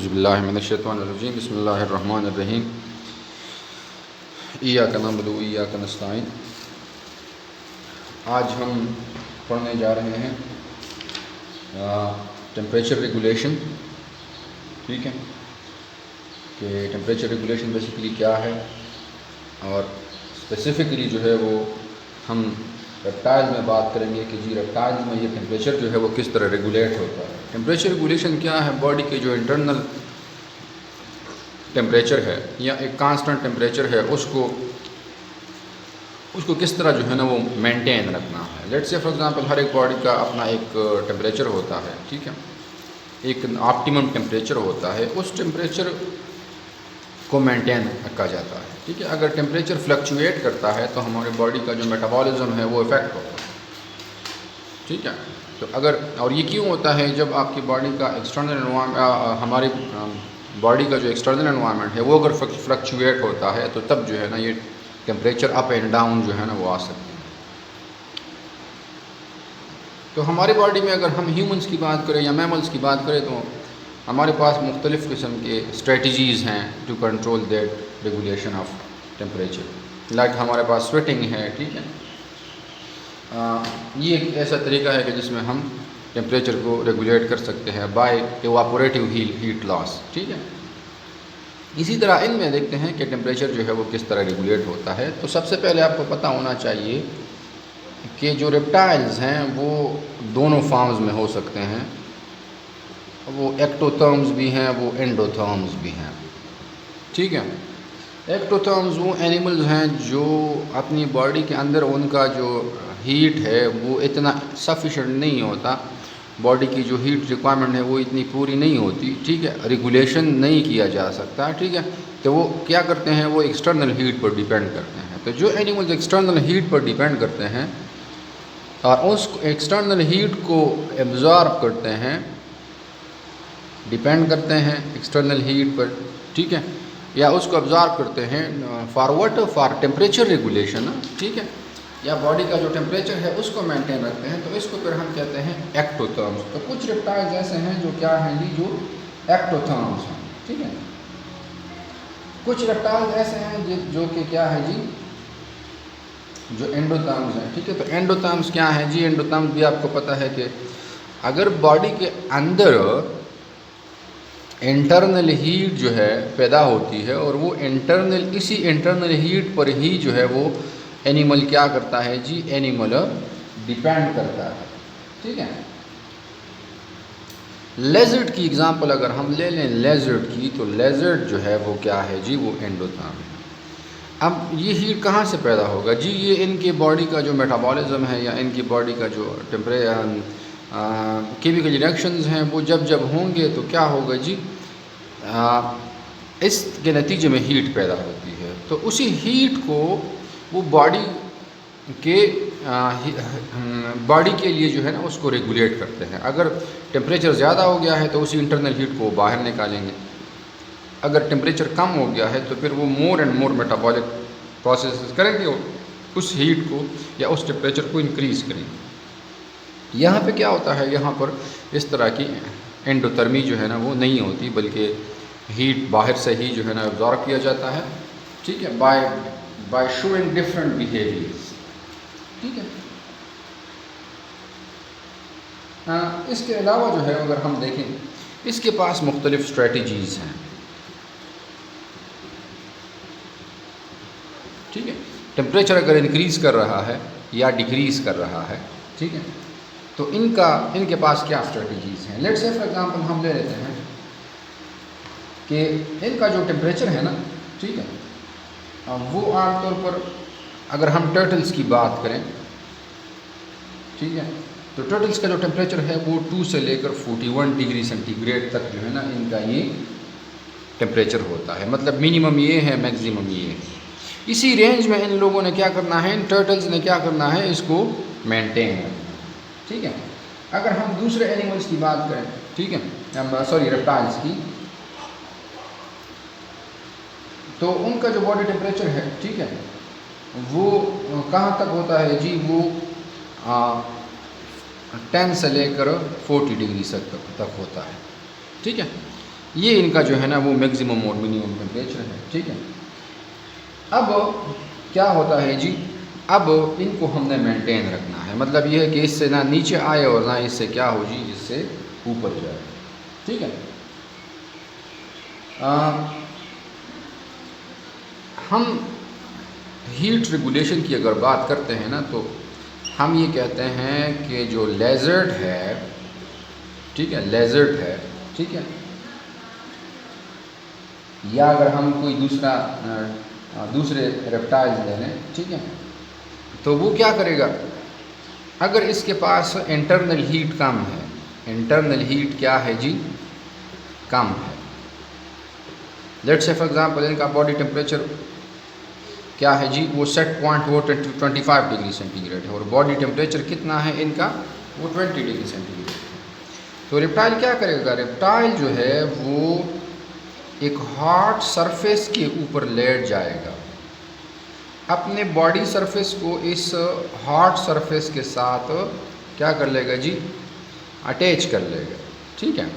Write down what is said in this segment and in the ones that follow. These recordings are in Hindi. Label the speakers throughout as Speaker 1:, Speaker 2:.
Speaker 1: औज़ुबिल्लाहिमिनश्शैतानिर्रजीम बिस्मिल्लाहिर्रहमानिर्रहीम इय्याका नअबुदु व इय्याका नस्तईन। आज हम पढ़ने जा रहे हैं टेम्परेचर रेगुलेशन। ठीक है कि टेम्परेचर रेगुलेशन बेसिकली क्या है और स्पेसिफ़िकली जो है वो हम रेप्टाइल में बात करेंगे कि जी रेप्टाइल में ये टेम्परेचर जो है वो किस तरह रेगुलेट होता है। टेम्परेचर रेगुलेशन क्या है? बॉडी के जो इंटरनल टेम्परेचर है या एक कांस्टेंट टेम्परेचर है उसको किस तरह जो है ना वो मेंटेन रखना है। लेट्स से फॉर एग्जांपल हर एक बॉडी का अपना एक टेम्परेचर होता है, ठीक है, एक ऑप्टिमम टेम्परेचर होता है, उस टेम्परेचर को मेंटेन रखा जाता है। ठीक है, अगर टेम्परेचर फ्लक्चुएट करता है तो हमारी बॉडी का जो मेटाबॉलिज्म है वो इफ़ेक्ट होता है। ठीक है, तो अगर और ये क्यों होता है? जब आपकी बॉडी का एक्सटर्नल हमारी बॉडी का जो एक्सटर्नल एनवायरनमेंट है वो अगर फ्लक्चुएट होता है तो तब जो है ना ये टेम्परेचर अप एंड डाउन जो है ना वो आ सकते हैं। तो हमारी बॉडी में अगर हम ह्यूमंस की बात करें या मैमल्स की बात करें तो हमारे पास मुख्तलिफ़ किस्म के स्ट्रेटजीज़ हैं to control that regulation of temperature. Like हमारे पास स्वेटिंग है, ठीक है, ये एक ऐसा तरीका है कि जिसमें हम टेम्परेचर को रेगुलेट कर सकते हैं बाय इवापोरेटिव हीट लॉस। ठीक है, इसी तरह इनमें देखते हैं कि टेम्परेचर जो है वो किस तरह रेगुलेट होता है। तो सबसे पहले आपको पता होना चाहिए कि जो रेप्टाइल्स हैं वो दोनों फॉर्म्स में हो सकते हैं, वो एक्टोथर्म्स भी हैं, वो एंडोथर्म्स भी हैं। ठीक है, एक्टोथर्म्स वो एनिमल्स हैं जो अपनी बॉडी के अंदर उनका जो हीट है वो इतना सफिशेंट नहीं होता, बॉडी की जो हीट रिक्वायरमेंट है वो इतनी पूरी नहीं होती। ठीक है, रेगुलेशन नहीं किया जा सकता। ठीक है, तो वो क्या करते हैं, वो एक्सटर्नल हीट पर डिपेंड करते हैं। तो जो एनिमल्स एक्सटर्नल हीट पर डिपेंड करते हैं और उस एक्सटर्नल हीट को एब्जॉर्ब करते हैं, डिपेंड करते हैं एक्सटर्नल हीट पर, ठीक है, या उसको ऑब्जॉर्व करते हैं फॉर टेम्परेचर रेगुलेशन, ठीक है, या बॉडी का जो टेम्परेचर है उसको मेंटेन रखते हैं, तो इसको फिर हम कहते हैं एक्टोथर्म्स। तो कुछ रेप्टाइल्स ऐसे हैं जो क्या हैं जी, जो एक्टोथर्म्स हैं। ठीक है, कुछ रेप्टाइल्स ऐसे हैं जो कि क्या है जी, जो एंडोथर्म्स हैं। ठीक है, तो एंडोथर्म्स क्या है जी? एंडोथर्म्स भी आपको पता है कि अगर बॉडी के अंदर इंटरनल हीट जो है पैदा होती है और वो इसी इंटरनल हीट पर ही जो है वो एनिमल क्या करता है जी, एनिमल डिपेंड करता है। ठीक है, लेजर्ड की एग्जांपल अगर हम ले लें लेजर्ड की, तो लेजर्ड जो है वो क्या है जी, वो एंडोथर्म है। अब ये हीट कहाँ से पैदा होगा जी? ये इनके बॉडी का जो मेटाबॉलिज्म है या इनकी बॉडी का जो केमिकल रिएक्शंस हैं वो जब होंगे तो क्या होगा जी, इसके नतीजे में हीट पैदा होती है। तो उसी हीट को वो बॉडी के लिए जो है ना उसको रेगुलेट करते हैं। अगर टेम्परेचर ज़्यादा हो गया है तो उसी इंटरनल हीट को बाहर निकालेंगे, अगर टेम्परेचर कम हो गया है तो फिर वो more and more metabolic process करेंगे और उस हीट को या उस टेम्परेचर को इंक्रीज़ करेंगे। यहाँ पे क्या होता है, यहाँ पर इस तरह की एंडोथर्मी जो है ना वो नहीं होती, बल्कि हीट बाहर से ही जो है ना एब्जॉर्ब किया जाता है। ठीक है, बाय शोइंग डिफरेंट बिहेवियर्स। ठीक है, इसके अलावा जो है अगर हम देखें इसके पास मुख्तलिफ स्ट्रेटजीज़ हैं। ठीक है, टेम्परेचर अगर इंक्रीज़ कर रहा है या डिक्रीज़ कर रहा है, ठीक है, तो इनके पास क्या स्ट्रेटजीज़ हैं। लेट्स से फॉर एग्जांपल हम ले लेते हैं कि इनका जो टेम्परेचर है ना, ठीक है, वो आमतौर पर अगर हम टर्टल्स की बात करें, ठीक है, तो टर्टल्स का जो टेम्परेचर है वो 2 से लेकर 41 डिग्री सेंटीग्रेड तक जो है ना इनका ये टेम्परेचर होता है। मतलब मिनिमम ये है, मैक्सिमम ये है। इसी रेंज में इन लोगों ने क्या करना है, इन टर्टल्स ने क्या करना है, इसको मेंटेन करना है। ठीक है, अगर हम दूसरे एनिमल्स की बात करें, ठीक है, सॉरी रेप्टाइल्स की, तो उनका जो बॉडी टेम्परेचर है, ठीक है, वो कहाँ तक होता है जी, वो 10 से लेकर 40 डिग्री तक होता है। ठीक है, ये इनका जो है ना वो मैक्सिमम और मिनिमम टेम्परेचर है, ठीक है। अब क्या होता है जी, अब इनको हमने मेंटेन रखना है, मतलब ये है कि इससे ना नीचे आए और ना इससे क्या हो जी, इससे ऊपर जाए, ठीक है। हम हीट रेगुलेशन की अगर बात करते हैं ना, तो हम ये कहते हैं कि जो लेज़र्ड है, ठीक है, लेज़र्ड है, ठीक है, या अगर हम कोई दूसरे रेप्टाइल्स ले लें, ठीक है, तो वो क्या करेगा, अगर इसके पास इंटरनल हीट कम है, इंटरनल हीट क्या है जी, कम है। लेट्स से फॉर एग्जांपल इनका बॉडी टेम्परेचर क्या है जी, वो सेट पॉइंट वो 25 डिग्री सेंटीग्रेड है और बॉडी टेम्परेचर कितना है इनका, वो 20 डिग्री सेंटीग्रेड है। तो रेप्टाइल क्या करेगा, रेप्टाइल जो है वो एक हॉट सरफेस के ऊपर लेट जाएगा, अपने बॉडी सरफेस को इस हॉट सरफेस के साथ क्या कर लेगा जी, अटैच कर लेगा, ठीक है।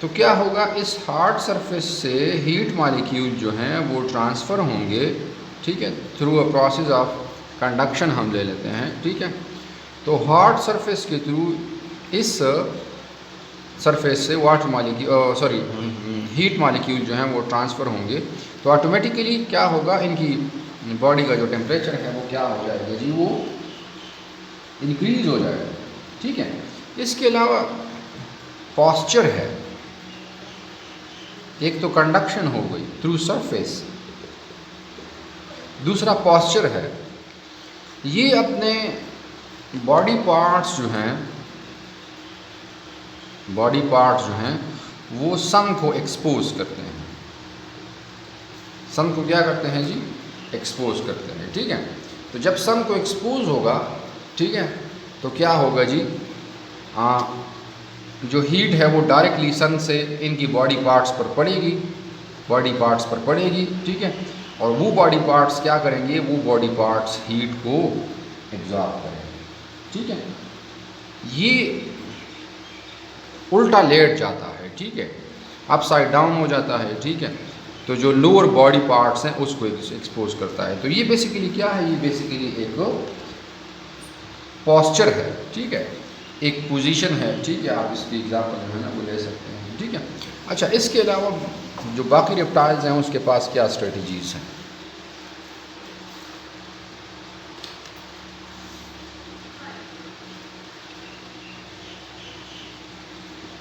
Speaker 1: तो क्या होगा, इस हॉट सरफेस से हीट मॉलिक्यूल जो हैं वो ट्रांसफ़र होंगे, ठीक है, through a process of conduction हम ले लेते हैं, ठीक है। तो हॉट सरफेस के थ्रू इस सरफेस से वाटर मॉलिक्यूल हीट मॉलिक्यूल जो हैं वो ट्रांसफ़र होंगे, तो ऑटोमेटिकली क्या होगा, इनकी बॉडी का जो टेम्परेचर है वो क्या हो जाएगा जी, वो इंक्रीज़ हो जाएगा, ठीक है। इसके अलावा पॉस्चर है, एक तो कंडक्शन हो गई थ्रू सरफेस, दूसरा पॉस्चर है, ये अपने बॉडी पार्ट्स जो हैं वो सन को एक्सपोज करते हैं, सन को क्या करते हैं जी, एक्सपोज करते हैं, ठीक है। तो जब सन को एक्सपोज होगा, ठीक है, तो क्या होगा जी, जो हीट है वो डायरेक्टली सन से इनकी बॉडी पार्ट्स पर पड़ेगी, ठीक है, और वो बॉडी पार्ट्स क्या करेंगे, वो बॉडी पार्ट्स हीट को एब्जॉर्ब करेंगे, ठीक है। ये उल्टा लेट जाता है, ठीक है, अपसाइड डाउन हो जाता है, ठीक है। तो जो लोअर बॉडी पार्ट्स हैं उसको एक्सपोज करता है। तो ये बेसिकली क्या है, ये बेसिकली एक पॉस्चर है, ठीक है, एक पोजीशन है, ठीक है। आप इसकी एग्जांपल जो है ना वो ले सकते हैं, ठीक है। अच्छा, इसके अलावा जो बाकी रेप्टाइल्स हैं उसके पास क्या स्ट्रेटजीज़ हैं,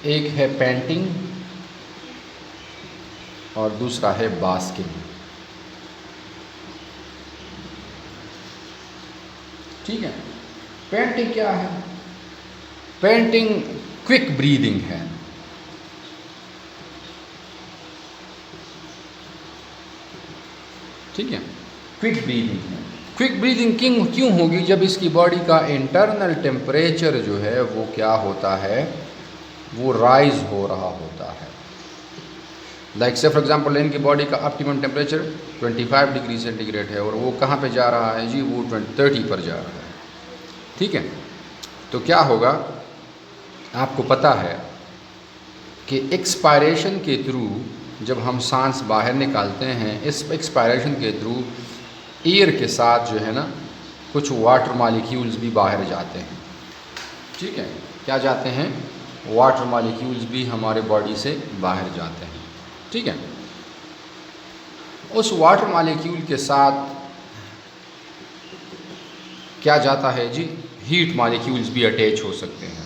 Speaker 1: एक है पेंटिंग और दूसरा है बास्किंग, ठीक है। पेंटिंग क्या है, पेंटिंग क्विक ब्रीदिंग है, ठीक है, क्विक ब्रीदिंग है। क्विक ब्रीदिंग क्यों होगी, जब इसकी बॉडी का इंटरनल टेम्परेचर जो है वो क्या होता है, वो राइज हो रहा होता है। लाइक से फॉर एग्जांपल इनकी बॉडी का ऑप्टिमम टेम्परेचर 25 डिग्री सेंटीग्रेड है और वो कहाँ पे जा रहा है जी, वो 30 पर जा रहा है, ठीक है। तो क्या होगा, आपको पता है कि एक्सपायरेशन के थ्रू जब हम सांस बाहर निकालते हैं, इस एक्सपायरेशन के थ्रू एयर के साथ जो है ना कुछ वाटर मॉलिक्यूल्स भी बाहर जाते हैं, ठीक है। क्या जाते हैं, वाटर मॉलिक्यूल्स भी हमारे बॉडी से बाहर जाते हैं, ठीक है। उस वाटर मॉलिक्यूल के साथ क्या जाता है जी, हीट मॉलिक्यूल्स भी अटैच हो सकते हैं,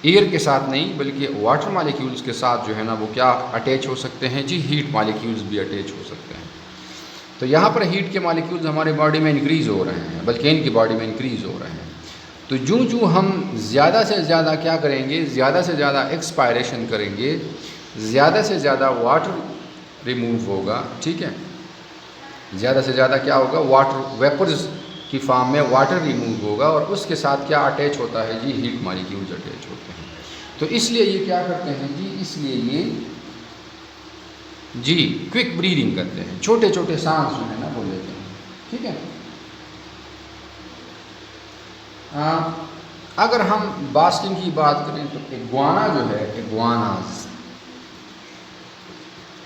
Speaker 1: एयर के साथ नहीं बल्कि वाटर मॉलिक्यूल्स के साथ जो है ना वो क्या अटैच हो सकते हैं जी, हीट मॉलिक्यूल्स भी अटैच हो सकते हैं। तो यहाँ पर हीट के मॉलिक्यूल्स हमारे बॉडी में इंक्रीज़ हो रहे हैं, बल्कि इनकी बॉडी में इंक्रीज़ हो रहे हैं। तो जो हम ज़्यादा से ज़्यादा क्या करेंगे, ज़्यादा से ज़्यादा एक्सपायरेशन करेंगे, ज़्यादा से ज़्यादा वाटर रिमूव होगा, ठीक है, ज़्यादा से ज़्यादा क्या होगा, वाटर वेपर्स की फॉर्म में वाटर रिमूव होगा और उसके साथ क्या अटैच होता है जी, हीट मॉलिक्यूल्स अटैच होते हैं। तो इसलिए ये क्या करते हैं जी, इसलिए ये जी क्विक ब्रीदिंग करते हैं, छोटे छोटे सांस जो है ना वो लेते हैं, ठीक है। अगर हम बास्किंग की बात करें तो इग्वाना जो है,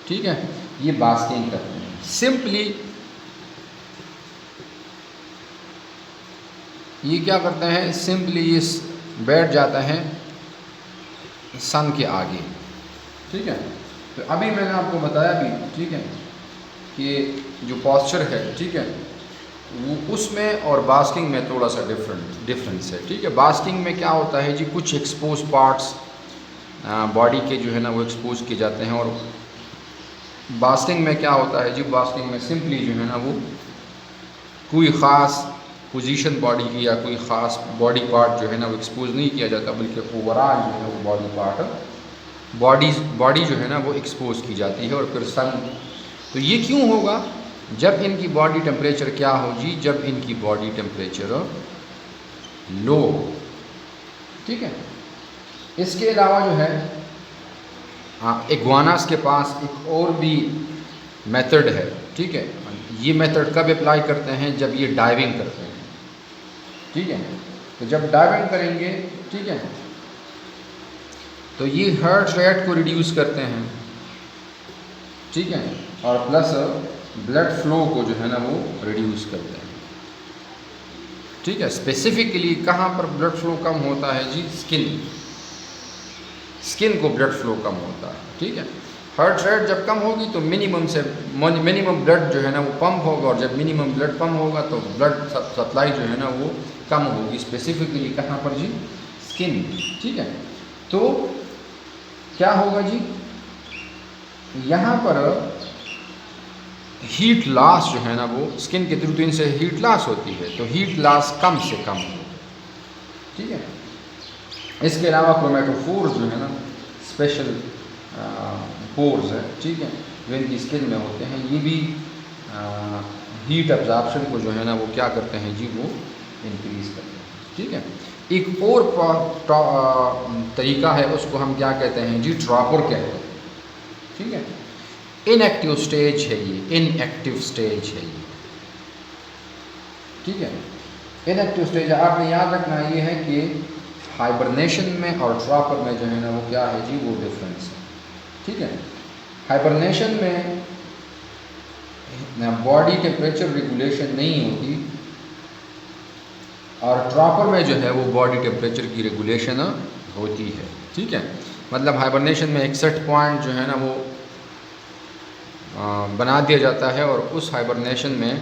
Speaker 1: ठीक है, ये बास्किंग करते हैं। सिंपली ये क्या करते हैं, सिंपली ये बैठ जाता है सन के आगे, ठीक है। तो अभी मैंने आपको बताया भी, ठीक है, कि जो पॉस्चर है, ठीक है, वो उसमें और बास्किंग में थोड़ा सा डिफरेंस है, ठीक है। बास्किंग में क्या होता है जी, कुछ एक्सपोज पार्ट्स बॉडी के जो है ना वो एक्सपोज किए जाते हैं, और बास्किंग में क्या होता है जी, बास्किंग में सिंपली जो है ना वो कोई ख़ास पोजीशन बॉडी की या कोई ख़ास बॉडी पार्ट जो है ना वो एक्सपोज नहीं किया जाता, बल्कि ओवरऑल जो है वो बॉडी पार्ट बॉडी जो है ना वो एक्सपोज की जाती है। और फिर सन, तो ये क्यों होगा, जब इनकी बॉडी टेम्परेचर क्या हो जी, जब इनकी बॉडी टेम्परेचर लो, ठीक है। इसके अलावा जो है इग्वानास के पास एक और भी मेथड है, ठीक है। ये मेथड कब अप्लाई करते हैं, जब ये डाइविंग करते हैं, ठीक है। तो जब डाइविंग करेंगे, ठीक है, तो ये हार्ट रेट को रिड्यूस करते हैं, ठीक है, और प्लस ब्लड फ्लो को जो है ना वो रिड्यूस करते हैं, ठीक है। स्पेसिफिकली कहाँ पर ब्लड फ्लो कम होता है जी, स्किन को ब्लड फ्लो कम होता है, ठीक है। हार्ट रेट जब कम होगी तो मिनिमम ब्लड जो है ना वो पंप होगा, और जब मिनिमम ब्लड पंप होगा तो ब्लड सप्लाई जो है ना वो कम होगी, स्पेसिफिकली कहाँ पर जी, स्किन, ठीक है। तो क्या होगा जी, यहाँ पर हीट लॉस जो है ना वो स्किन के थ्रू, तो इनसे हीट लॉस होती है, तो हीट लॉस कम से कम होगा, ठीक है। इसके अलावा क्रोमेटोफोर्स जो है ना, स्पेशल पोर्स है, ठीक है, जो इनकी स्किन में होते हैं, ये भी हीट एब्जॉर्प्शन को जो है ना वो क्या करते हैं जी, वो इंक्रीज़ करते हैं, ठीक है। एक और तरीका है, उसको हम क्या कहते हैं जी, ट्रॉपर कहते हैं, ठीक है। इनएक्टिव स्टेज है ये, इनएक्टिव स्टेज है ये, ठीक है। इनएक्टिव स्टेज आपने याद रखना ये है कि हाइबरनेशन में और ट्रॉपर में जो है ना वो क्या है जी, वो डिफरेंस है, ठीक है। हाइबरनेशन में बॉडी टेम्परेचर रेगुलेशन नहीं होती, और ट्रॉपर में जो है वो बॉडी टेम्परेचर की रेगुलेशन होती है, ठीक है। मतलब हाइबरनेशन में 61 पॉइंट जो है ना वो बना दिया जाता है, और उस हाइबरनेशन में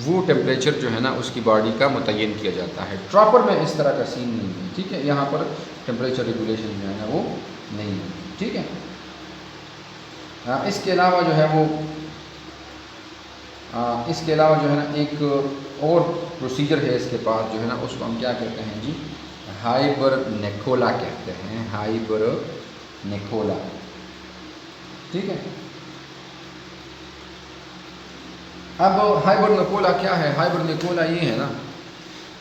Speaker 1: वो टेम्परेचर जो है ना उसकी बॉडी का मुतय्यन किया जाता है। ट्रॉपर में इस तरह का सीन नहीं है, ठीक है। यहाँ पर टेम्परेचर रेगुलेशन जो है ना वो नहीं है, ठीक है। इसके अलावा जो है वो इसके अलावा जो है ना एक और प्रोसीजर है इसके पास जो है ना, उसको हम क्या कहते हैं जी, हाइबरनेकोला कहते हैं, हाइबरनेकोला, ठीक है। अब हाइबरनेकोला क्या है, हाइबरनेकोला ये है ना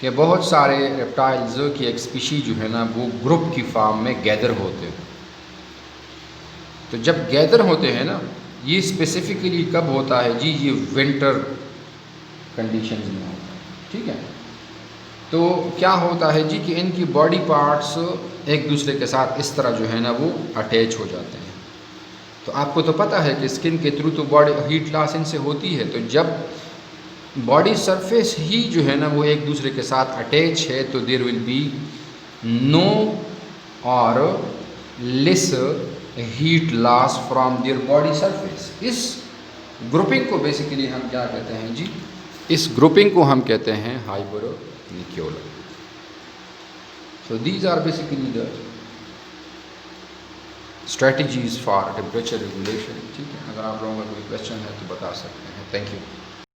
Speaker 1: कि बहुत सारे रेप्टाइल्स की एक स्पीशीज जो है ना वो ग्रुप की फॉर्म में गैदर होते हैं। तो जब गैदर होते हैं ना, ये स्पेसिफिकली कब होता है जी, ये विंटर कंडीशंस में होता है, ठीक है। तो क्या होता है जी कि इनकी बॉडी पार्ट्स एक दूसरे के साथ इस तरह जो है ना वो अटैच हो जाते हैं। तो आपको तो पता है कि स्किन के थ्रू तो बॉडी हीट लॉस इनसे होती है, तो जब बॉडी सरफेस ही जो है ना वो एक दूसरे के साथ अटैच है, तो देयर विल बी नो और less heat loss from their body surface. इस ग्रुपिंग को बेसिकली हम क्या कहते हैं जी, इस ग्रुपिंग को हम कहते हैं हाइबरनेकोला। So these are basically the strategies for temperature regulation, ठीक है। अगर आप लोगों का कोई क्वेश्चन है तो बता सकते हैं। Thank you.